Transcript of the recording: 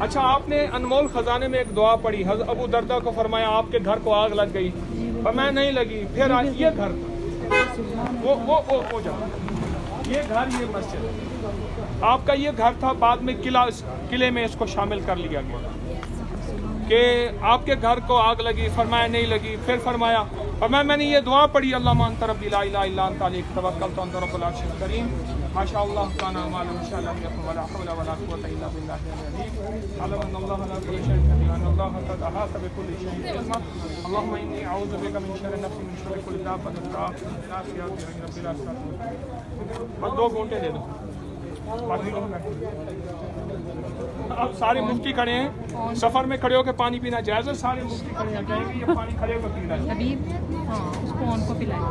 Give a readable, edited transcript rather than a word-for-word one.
अच्छा, आपने अनमोल खजाने में एक दुआ पढ़ी, हज़रत अबू दर्दा को फरमाया आपके घर को आग लग गई, पर मैं नहीं लगी। फिर आज ये घर वो जाओ, ये घर, ये मस्जिद आपका ये घर था, बाद में किले में इसको शामिल कर लिया गया कि आपके घर को आग लगी, फरमाया नहीं लगी। फिर फरमाया मैंने ये दुआ पढ़ी, अल्लाह मान तरब्बी ला इलाहा इल्ला अंता अलैहि तवक्कलतु अंता रब्बुल अर्शिल करीम माशाअल्लाह काना मालूम इंशाअल्लाह वला हौला वला कुव्वता इल्ला बिल्लाहिल अलीय्यिल अज़ीम अल्लाह ला कुल्ली शैइन क़दीर अल्लाह क़द अहाता बिकुल्ली शैइन इल्मा अल्लाहुम्मा इन्नी अऊज़ु बिका मिन शर्रि नफ्सी मिन शर्रि कुल्ली दाब्बतिन रब्बिल आलमीन। बस 2 घंटे दे दो। अब सारे मुफ्ती खड़े हैं, सफर में खड़े होकर पानी पीना जायज़ है। सारे मुफ्ती खड़े हैं, कहेंगे ये पानी खड़े होकर पीना है। अभी हाँ, उसको उनको पिलाएं।